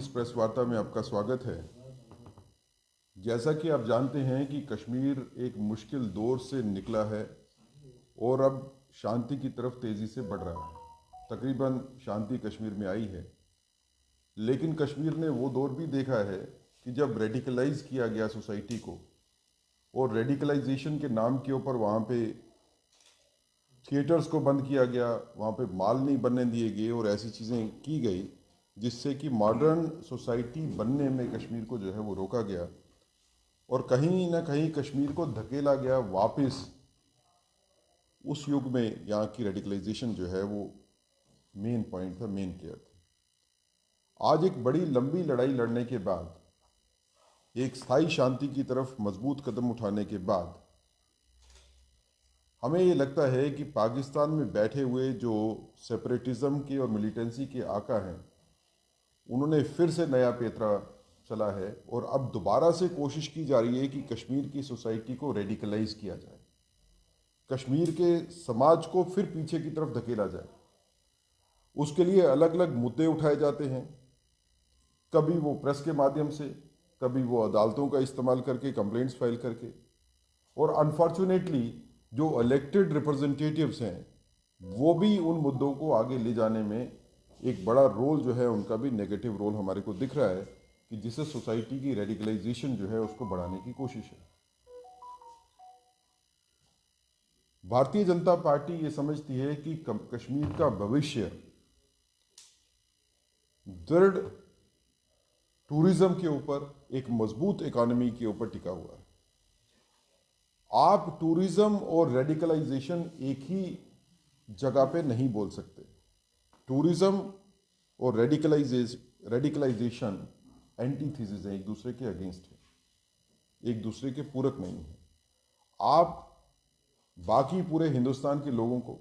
इस प्रेस वार्ता में आपका स्वागत है। जैसा कि आप जानते हैं कि कश्मीर एक मुश्किल दौर से निकला है और अब शांति की तरफ तेज़ी से बढ़ रहा है। तकरीबन शांति कश्मीर में आई है, लेकिन कश्मीर ने वो दौर भी देखा है कि जब रेडिकलाइज किया गया सोसाइटी को और रेडिकलाइजेशन के नाम के ऊपर वहाँ पे थिएटर्स को बंद किया गया, वहाँ पे माल नहीं बनने दिए गए और ऐसी चीज़ें की गई जिससे कि मॉडर्न सोसाइटी बनने में कश्मीर को जो है वो रोका गया और कहीं ना कहीं कश्मीर को धकेला गया वापस उस युग में। यहाँ की रेडिकलाइजेशन जो है वो मेन पॉइंट था, मेन प्लेयर था। आज एक बड़ी लंबी लड़ाई लड़ने के बाद, एक स्थायी शांति की तरफ मजबूत कदम उठाने के बाद, हमें ये लगता है कि पाकिस्तान में बैठे हुए जो सेपरेटिज्म के और मिलिटेंसी के आका हैं, उन्होंने फिर से नया पेतरा चला है और अब दोबारा से कोशिश की जा रही है कि कश्मीर की सोसाइटी को रेडिकलाइज किया जाए, कश्मीर के समाज को फिर पीछे की तरफ धकेला जाए। उसके लिए अलग अलग मुद्दे उठाए जाते हैं, कभी वो प्रेस के माध्यम से, कभी वो अदालतों का इस्तेमाल करके, कंप्लेंट्स फाइल करके, और अनफॉर्चुनेटली जो इलेक्टेड रिप्रेजेंटेटिव्स हैं वो भी उन मुद्दों को आगे ले जाने में एक बड़ा रोल जो है उनका भी नेगेटिव रोल हमारे को दिख रहा है कि जिससे सोसाइटी की रेडिकलाइजेशन जो है उसको बढ़ाने की कोशिश है। भारतीय जनता पार्टी ये समझती है कि कश्मीर का भविष्य दृढ़ टूरिज्म के ऊपर, एक मजबूत इकोनॉमी के ऊपर टिका हुआ है। आप टूरिज्म और रेडिकलाइजेशन एक ही जगह पे नहीं बोल सकते। टूरिज्म और रेडिकलाइजेशन एंटीथीसिस है, एक दूसरे के अगेंस्ट है, एक दूसरे के पूरक नहीं है। आप बाकी पूरे हिंदुस्तान के लोगों को,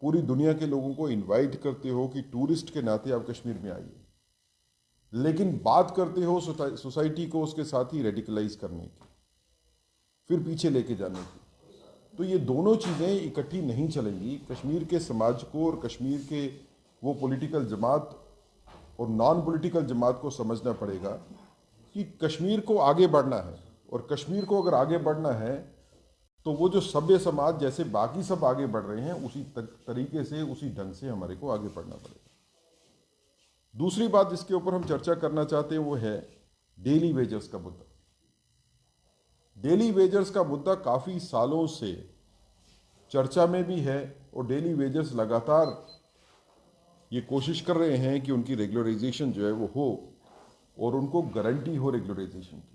पूरी दुनिया के लोगों को इनवाइट करते हो कि टूरिस्ट के नाते आप कश्मीर में आइए, लेकिन बात करते हो सोसाइटी को उसके साथ ही रेडिकलाइज करने की, फिर पीछे लेके जाने की। तो ये दोनों चीज़ें इकट्ठी नहीं चलेंगी। कश्मीर के समाज को और कश्मीर के वो पॉलिटिकल जमात और नॉन पॉलिटिकल जमात को समझना पड़ेगा कि कश्मीर को आगे बढ़ना है, और कश्मीर को अगर आगे बढ़ना है तो वो जो सभ्य समाज जैसे बाकी सब आगे बढ़ रहे हैं उसी तरीके से, उसी ढंग से हमारे को आगे बढ़ना पड़ेगा। दूसरी बात जिसके ऊपर हम चर्चा करना चाहते हैं वो है डेली वेजर्स का मुद्दा। डेली वेजर्स का मुद्दा काफ़ी सालों से चर्चा में भी है और डेली वेजर्स लगातार ये कोशिश कर रहे हैं कि उनकी रेगुलराइजेशन जो है वो हो और उनको गारंटी हो रेगुलराइजेशन की।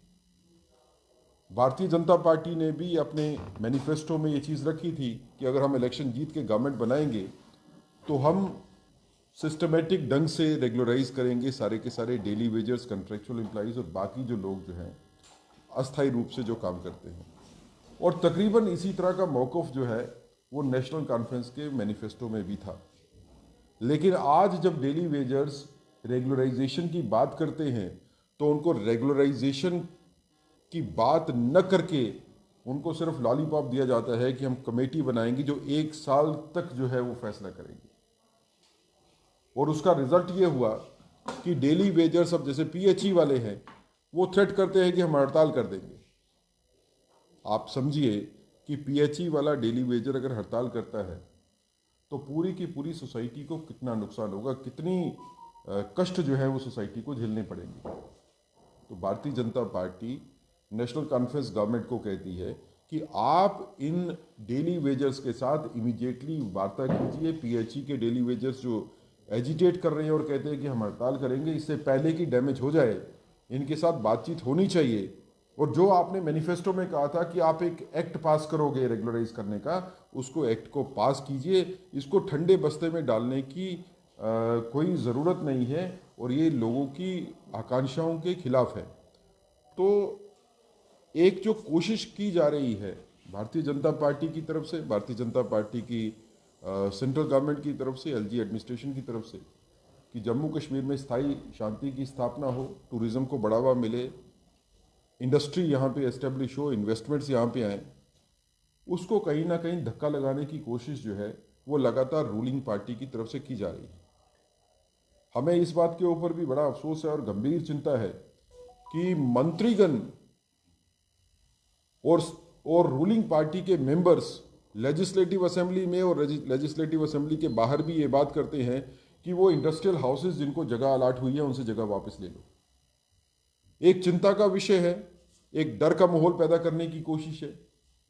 भारतीय जनता पार्टी ने भी अपने मैनिफेस्टो में ये चीज़ रखी थी कि अगर हम इलेक्शन जीत के गवर्नमेंट बनाएंगे तो हम सिस्टमेटिक ढंग से रेगुलराइज करेंगे सारे के सारे डेली वेजर्स, कंट्रेक्चुअल एम्प्लॉइज और बाकी जो लोग जो हैं अस्थायी रूप से जो काम करते हैं। और तकरीबन इसी तरह का मौक़िफ़ जो है वो नेशनल कॉन्फ्रेंस के मैनिफेस्टो में भी था। लेकिन आज जब डेली वेजर्स रेगुलराइजेशन की बात करते हैं तो उनको रेगुलराइजेशन की बात न करके उनको सिर्फ लॉलीपॉप दिया जाता है कि हम कमेटी बनाएंगे जो 1 साल तक जो है वो फैसला करेंगे। और उसका रिजल्ट ये हुआ कि डेली वेजर्स अब जैसे पीएचई वाले हैं वो थ्रेट करते हैं कि हम हड़ताल कर देंगे। आप समझिए कि पीएचई वाला डेली वेजर अगर हड़ताल करता है तो पूरी की पूरी सोसाइटी को कितना नुकसान होगा, कितनी कष्ट जो है वो सोसाइटी को झेलने पड़ेंगे। तो Bharatiya Janata party national conference government को कहती है कि आप इन डेली वेजर्स के साथ इमीडिएटली वार्ता कीजिए। पीएचई के डेली वेजर्स जो एजिटेट कर रहे हैं और कहते हैं कि हम हड़ताल करेंगे, इससे पहले कि डैमेज हो जाए इनके साथ बातचीत होनी चाहिए। और जो आपने मैनिफेस्टो में कहा था कि आप एक एक्ट पास करोगे रेगुलराइज करने का, उसको एक्ट को पास कीजिए। इसको ठंडे बस्ते में डालने की कोई ज़रूरत नहीं है और ये लोगों की आकांक्षाओं के खिलाफ है। तो एक जो कोशिश की जा रही है भारतीय जनता पार्टी की तरफ से, भारतीय जनता पार्टी की सेंट्रल गवर्नमेंट की तरफ से, एलजी एडमिनिस्ट्रेशन की तरफ से, कि जम्मू कश्मीर में स्थायी शांति की स्थापना हो, टूरिज़्म को बढ़ावा मिले, इंडस्ट्री यहाँ पे एस्टेब्लिश हो, इन्वेस्टमेंट्स यहाँ पे आएँ, उसको कहीं ना कहीं धक्का लगाने की कोशिश जो है वो लगातार रूलिंग पार्टी की तरफ से की जा रही है। हमें इस बात के ऊपर भी बड़ा अफसोस है और गंभीर चिंता है कि मंत्रीगण और रूलिंग पार्टी के मेंबर्स लेजिस्लेटिव असेंबली में और लेजिस्लेटिव असेंबली के बाहर भी ये बात करते हैं कि वो इंडस्ट्रियल हाउसेज जिनको जगह अलाट हुई है उनसे जगह वापस ले लो। एक चिंता का विषय है, एक डर का माहौल पैदा करने की कोशिश है,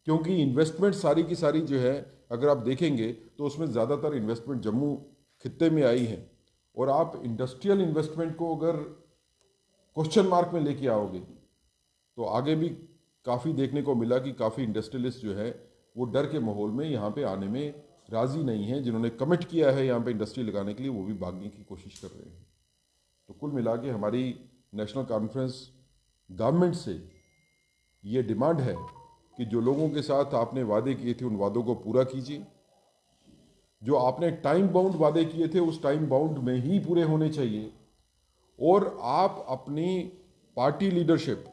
क्योंकि इन्वेस्टमेंट सारी की सारी जो है अगर आप देखेंगे तो उसमें ज़्यादातर इन्वेस्टमेंट जम्मू खित्ते में आई है। और आप इंडस्ट्रियल इन्वेस्टमेंट को अगर क्वेश्चन मार्क में लेके आओगे तो आगे भी काफ़ी देखने को मिला कि काफ़ी इंडस्ट्रियलिस्ट जो है वो डर के माहौल में यहाँ पे आने में राज़ी नहीं है। जिन्होंने कमिट किया है यहाँ पे इंडस्ट्री लगाने के लिए वो भी भागने की कोशिश कर रहे हैं। तो कुल मिला के हमारी नेशनल कॉन्फ्रेंस गवर्नमेंट से ये डिमांड है कि जो लोगों के साथ आपने वादे किए थे उन वादों को पूरा कीजिए। जो आपने टाइम बाउंड वादे किए थे उस टाइम बाउंड में ही पूरे होने चाहिए। और आप अपनी पार्टी लीडरशिप,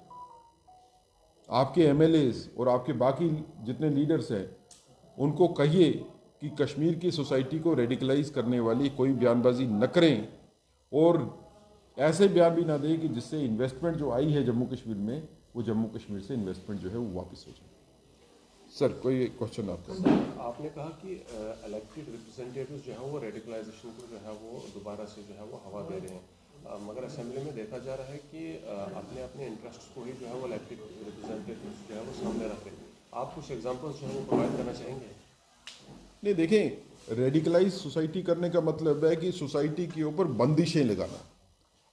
आपके एमएलएज और आपके बाकी जितने लीडर्स हैं उनको कहिए कि कश्मीर की सोसाइटी को रेडिकलाइज करने वाली कोई बयानबाजी न करें और ऐसे बयान भी ना दें कि जिससे इन्वेस्टमेंट जो आई है जम्मू कश्मीर में वो जम्मू कश्मीर से इन्वेस्टमेंट जो है वो वापस हो जाए। सर कोई क्वेश्चन आपका? आपने कहा कि इलेक्टेड रिप्रेजेंटेटिव्स जो है वो रेडिकलाइजेशन को जो है वो दोबारा से जो है वो हवा दे रहे हैं, मगर असेंबली में देखा जा रहा है कि अपने अपने इंटरेस्ट को ही जो है वो इलेक्टेड रिप्रेजेंटेटिव्स जो है वो सामने रख रहे हैं। आप कुछ एग्जांपल्स जो है वो प्रोवाइड करना चाहेंगे? नहीं, देखें, रेडिकलाइज सोसाइटी करने का मतलब है कि सोसाइटी के ऊपर बंदिशें लगाना।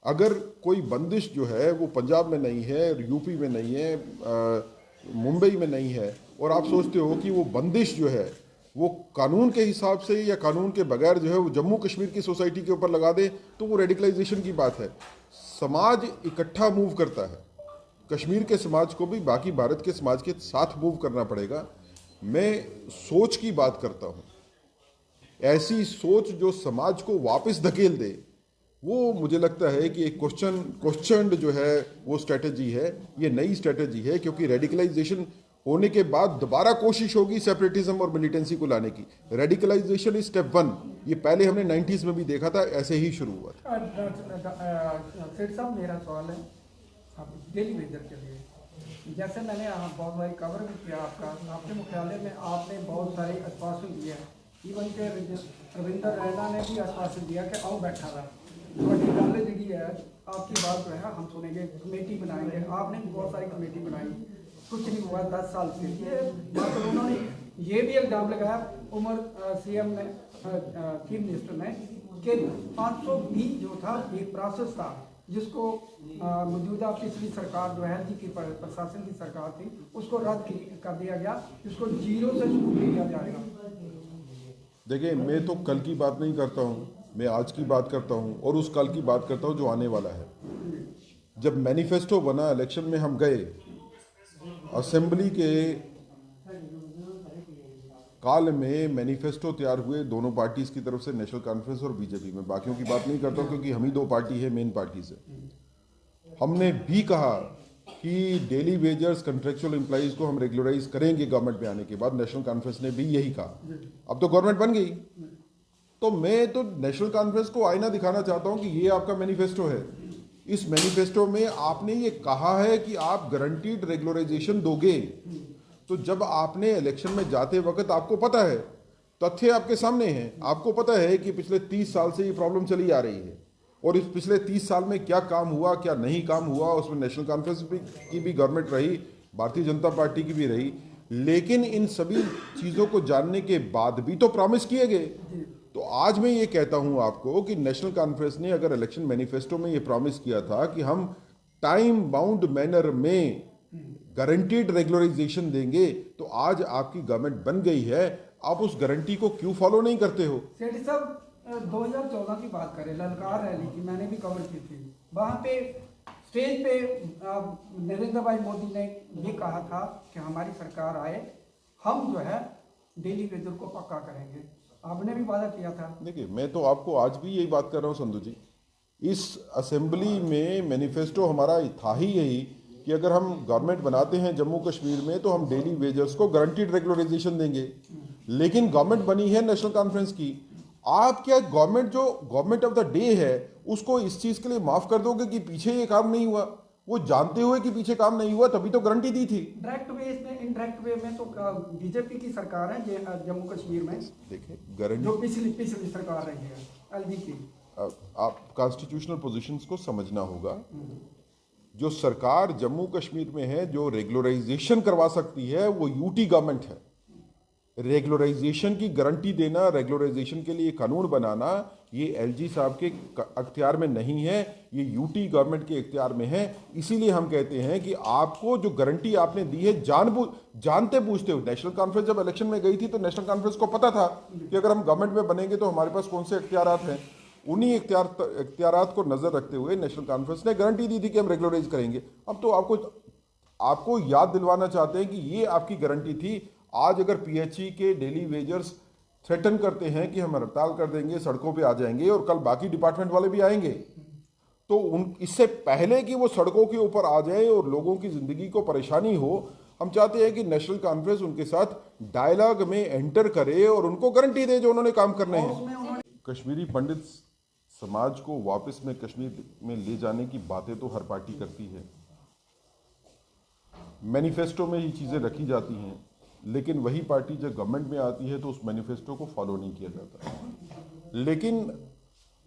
अगर कोई बंदिश जो है वो पंजाब में नहीं है, यूपी में नहीं है, मुंबई में नहीं है और आप सोचते हो कि वो बंदिश जो है वो कानून के हिसाब से या कानून के बगैर जो है वो जम्मू कश्मीर की सोसाइटी के ऊपर लगा दे तो वो रेडिकलाइजेशन की बात है। समाज इकट्ठा मूव करता है, कश्मीर के समाज को भी बाकी भारत के समाज के साथ मूव करना पड़ेगा। मैं सोच की बात करता हूँ, ऐसी सोच जो समाज को वापस धकेल दे, वो मुझे लगता है कि एक क्वेश्चन जो है वो स्ट्रेटजी है, ये नई स्ट्रेटजी है। क्योंकि रेडिकलाइजेशन होने के बाद दोबारा कोशिश होगी सेपरेटिज्म और मिलिटेंसी को लाने की। रेडिकलाइजेशन इज स्टेप 1, ये पहले हमने 90s में भी देखा था, ऐसे ही शुरू हुआ था। सेठ साहब, मेरा सवाल है डेली वेजर के लिए। जैसे मैंने बहुत बारी कवर भी किया आपके मुख्यालय में आपने बहुत सारे आश्वासन दिए हैं। इवन के रविंदर रैना ने भी आश्वासन दिया कि आओ बैठा रहा, नॉलेज है आपकी बात जो है हम सुनेंगे, कमेटी बनाएंगे। आपने भी बहुत सारी कमेटी बनाई, कुछ नहीं हुआ 10 साल से। ये मतलब उन्होंने ये भी इल्जाम लगाया उमर सीएम ने, चीफ मिनिस्टर ने, कि 520 जो था एक प्रोसेस था जिसको मौजूदा पिछली सरकार जो है जिसकी प्रशासन की सरकार थी उसको रद्द कर दिया गया, जिसको जीरो से शुरू किया जाएगा। देखिए, मैं तो कल की बात नहीं करता हूँ, मैं आज की बात करता हूँ और उस कल की बात करता हूँ जो आने वाला है। जब मैनिफेस्टो बना, इलेक्शन में हम गए, असेंबली के काल में मैनिफेस्टो तैयार हुए दोनों पार्टीज की तरफ से, नेशनल कॉन्फ्रेंस और बीजेपी में। बाकियों की बात नहीं करता हूँ क्योंकि हम ही दो पार्टी है मेन पार्टी से। हमने भी कहा कि डेली वेजर्स, कंट्रेक्चुअल एम्प्लॉइज को हम रेगुलराइज करेंगे गवर्नमेंट में आने के बाद। नेशनल कॉन्फ्रेंस ने भी यही कहा। अब तो गवर्नमेंट बन गई, तो मैं तो नेशनल कॉन्फ्रेंस को आईना दिखाना चाहता हूं कि ये आपका मैनिफेस्टो है। इस मैनिफेस्टो में आपने ये कहा है कि आप गारंटीड रेगुलराइजेशन दोगे। तो जब आपने इलेक्शन में जाते वक्त, आपको पता है, तथ्य आपके सामने हैं, आपको पता है कि पिछले 30 साल से ये प्रॉब्लम चली आ रही है और इस पिछले 30 साल में क्या काम हुआ, क्या नहीं काम हुआ, उसमें नेशनल कॉन्फ्रेंस की भी गवर्नमेंट रही, भारतीय जनता पार्टी की भी रही। लेकिन इन सभी चीज़ों को जानने के बाद भी तो प्रॉमिस किए गए। तो आज मैं ये कहता हूं आपको कि नेशनल कॉन्फ्रेंस ने अगर इलेक्शन मैनिफेस्टो में ये प्रॉमिस किया था कि हम टाइम बाउंड मैनर में गारंटीड रेगुलराइजेशन देंगे, तो आज आपकी गवर्नमेंट बन गई है, आप उस गारंटी को क्यों फॉलो नहीं करते हो? सेठ साहब, 2014 की बात करें, ललकार रैली की मैंने भी कवर की थी। वहाँ पे स्टेज पे नरेंद्र भाई मोदी ने ये कहा था कि हमारी सरकार आए, हम जो है डेली वेजर को पक्का करेंगे। आपने भी वादा किया था। देखिए, मैं तो आपको आज भी यही बात कर रहा हूँ संधू जी। इस असेंबली में मैनिफेस्टो हमारा था ही यही कि अगर हम गवर्नमेंट बनाते हैं जम्मू कश्मीर में तो हम डेली वेजर्स को गारंटीड रेगुलराइजेशन देंगे। लेकिन गवर्नमेंट बनी है नेशनल कॉन्फ्रेंस की आप क्या गवर्नमेंट जो गवर्नमेंट ऑफ द डे है उसको इस चीज के लिए माफ कर दोगे कि पीछे ये काम नहीं हुआ? वो जानते हुए कि पीछे काम नहीं हुआ तभी तो गारंटी दी थी। डायरेक्ट वे में, इनडायरेक्ट वे में तो बीजेपी की सरकार है जम्मू कश्मीर में, देखिए गारंटी जो पिछली सरकार रही है एलजी की। आप कॉन्स्टिट्यूशनल पोजीशंस को समझना होगा। जो सरकार जम्मू कश्मीर में है जो रेगुलराइजेशन करवा सकती है वो यूटी गवर्नमेंट है। रेगुलराइजेशन की गारंटी देना, रेगुलराइजेशन के लिए कानून बनाना ये एलजी साहब के अख्तियार में नहीं है, ये यूटी गवर्नमेंट के इख्तियार में है। इसीलिए हम कहते हैं कि आपको जो गारंटी आपने दी है जानते बूझते हुए, नेशनल कॉन्फ्रेंस जब इलेक्शन में गई थी तो नेशनल कॉन्फ्रेंस को पता था कि अगर हम गवर्नमेंट में बनेंगे तो हमारे पास कौन से इख्तियारात हैं। उन्हीं इख्तियारात को नजर रखते हुए नेशनल कॉन्फ्रेंस ने गारंटी दी थी कि हम रेगुलराइज करेंगे। अब तो आपको याद दिलवाना चाहते हैं कि ये आपकी गारंटी थी। आज अगर पीएचई के डेली वेजर्स थ्रेटन करते हैं कि हम हड़ताल कर देंगे, सड़कों पे आ जाएंगे और कल बाकी डिपार्टमेंट वाले भी आएंगे, तो इससे पहले कि वो सड़कों के ऊपर आ जाए और लोगों की जिंदगी को परेशानी हो, हम चाहते हैं कि नेशनल कॉन्फ्रेंस उनके साथ डायलॉग में एंटर करे और उनको गारंटी दे जो उन्होंने काम करने हैं। कश्मीरी पंडित समाज को वापस में कश्मीर में ले जाने की बातें तो हर पार्टी करती है, मैनिफेस्टो में ये चीज़ें रखी जाती हैं, लेकिन वही पार्टी जब गवर्नमेंट में आती है तो उस मैनिफेस्टो को फॉलो नहीं किया जाता। लेकिन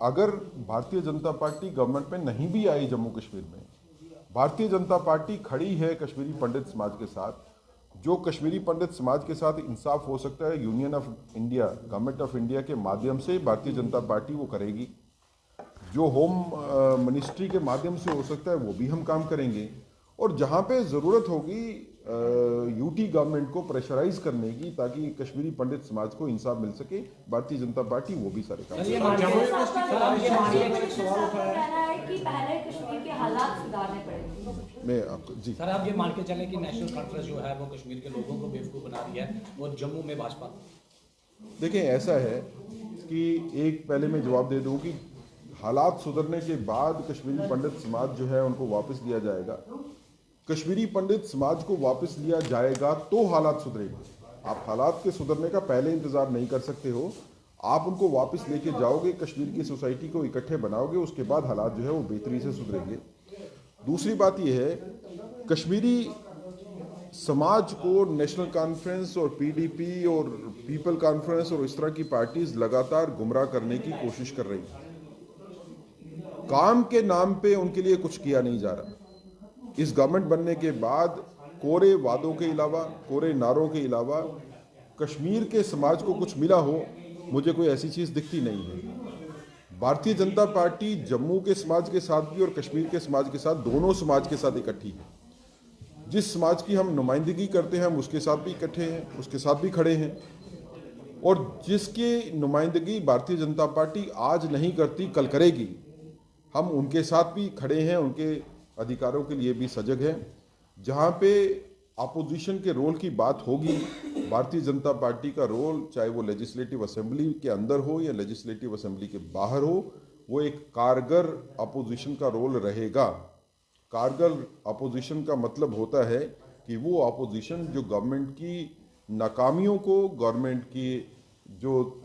अगर भारतीय जनता पार्टी गवर्नमेंट में नहीं भी आई जम्मू कश्मीर में, भारतीय जनता पार्टी खड़ी है कश्मीरी पंडित समाज के साथ। जो कश्मीरी पंडित समाज के साथ इंसाफ हो सकता है union of India, government of India के माध्यम से भारतीय जनता पार्टी वो करेगी। जो होम मिनिस्ट्री के माध्यम से हो सकता है वो भी हम काम करेंगे। और जहाँ पे ज़रूरत होगी यूटी गवर्नमेंट को प्रेशराइज करने की ताकि कश्मीरी पंडित समाज को इंसाफ मिल सके, भारतीय जनता पार्टी वो भी सारे काम करेगी। मैं आपको जी सर, आप ये मान के चलें कि नेशनल कॉन्फ्रेंस जो है वो कश्मीर के लोगों को बेवकूफ़ बना रही है और जम्मू में भाजपा। देखें, ऐसा है कि एक पहले मैं जवाब दे दूं कि हालात सुधरने के बाद कश्मीरी पंडित समाज जो है उनको वापस लिया जाएगा। कश्मीरी पंडित समाज को वापस लिया जाएगा तो हालात सुधरेंगे। आप हालात के सुधरने का पहले इंतजार नहीं कर सकते हो। आप उनको वापस लेके जाओगे, कश्मीर की सोसाइटी को इकट्ठे बनाओगे, उसके बाद हालात जो है वो बेहतरी से सुधरेंगे। दूसरी बात यह है, कश्मीरी समाज को नेशनल कॉन्फ्रेंस और पीडीपी और पीपल कॉन्फ्रेंस और इस तरह की पार्टीज लगातार गुमराह करने की कोशिश कर रही हैं। काम के नाम पे उनके लिए कुछ किया नहीं जा रहा। इस गवर्नमेंट बनने के बाद कोरे वादों के अलावा, कोरे नारों के अलावा कश्मीर के समाज को कुछ मिला हो, मुझे कोई ऐसी चीज़ दिखती नहीं है। भारतीय जनता पार्टी जम्मू के समाज के साथ भी और कश्मीर के समाज के साथ, दोनों समाज के साथ इकट्ठी है। जिस समाज की हम नुमाइंदगी करते हैं हम उसके साथ भी इकट्ठे हैं, उसके साथ भी खड़े हैं। और जिसकी नुमाइंदगी भारतीय जनता पार्टी आज नहीं करती, कल करेगी, हम उनके साथ भी खड़े हैं, उनके अधिकारों के लिए भी सजग हैं। जहाँ पे अपोजिशन के रोल की बात होगी, भारतीय जनता पार्टी का रोल, चाहे वो लेजिस्लेटिव असेंबली के अंदर हो या लेजिस्लेटिव असेंबली के बाहर हो, वो एक कारगर अपोजिशन का रोल रहेगा। कारगर अपोजिशन का मतलब होता है कि वो अपोजिशन जो गवर्नमेंट की नाकामियों को, गवर्नमेंट की जो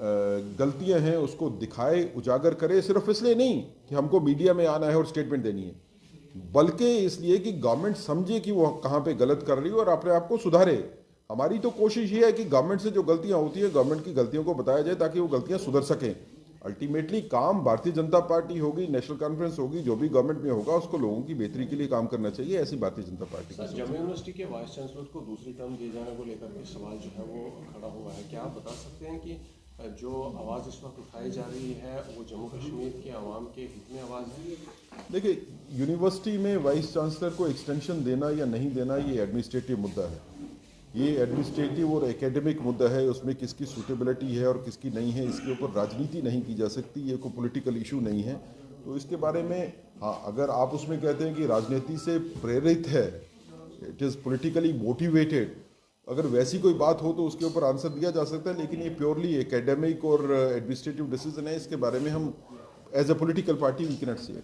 गलतियां हैं उसको दिखाए, उजागर करे, सिर्फ इसलिए नहीं कि हमको मीडिया में आना है और स्टेटमेंट देनी है, बल्कि इसलिए कि गवर्नमेंट समझे कि वो कहाँ पे गलत कर रही है और अपने आप को सुधारे। हमारी तो कोशिश ये है कि गवर्नमेंट से जो गलतियां होती है, गवर्नमेंट की गलतियों को बताया जाए ताकि वो गलतियां सुधर सकें। अल्टीमेटली काम भारतीय जनता पार्टी होगी, नेशनल कॉन्फ्रेंस होगी, जो भी गवर्नमेंट में होगा उसको लोगों की बेहतरी के लिए काम करना चाहिए, ऐसी भारतीय जनता पार्टी की। जम्मू यूनिवर्सिटी के वाइस चांसलर को दूसरी टर्म दिए जाने को लेकर के सवाल जो है वो खड़ा हुआ है। क्या आप बता सकते हैं कि जो आवाज़ इस वक्त उठाई जा रही है वो जम्मू कश्मीर के आवाम के हित में आवाज़ है? देखिए, यूनिवर्सिटी में वाइस चांसलर को एक्सटेंशन देना या नहीं देना ये एडमिनिस्ट्रेटिव मुद्दा है। ये एडमिनिस्ट्रेटिव और एकेडमिक मुद्दा है। उसमें किसकी सूटेबिलिटी है और किसकी नहीं है, इसके ऊपर राजनीति नहीं की जा सकती। ये कोई पॉलिटिकल इशू नहीं है। तो इसके बारे में हाँ, अगर आप उसमें कहते हैं कि राजनीति से प्रेरित है, इट इज़ पॉलिटिकली मोटिवेटेड, अगर वैसी कोई बात हो तो उसके ऊपर आंसर दिया जा सकता है। लेकिन ये प्योरली एकेडमिक और एडमिनिस्ट्रेटिव डिसीजन है, इसके बारे में हम as a political party we can not say it.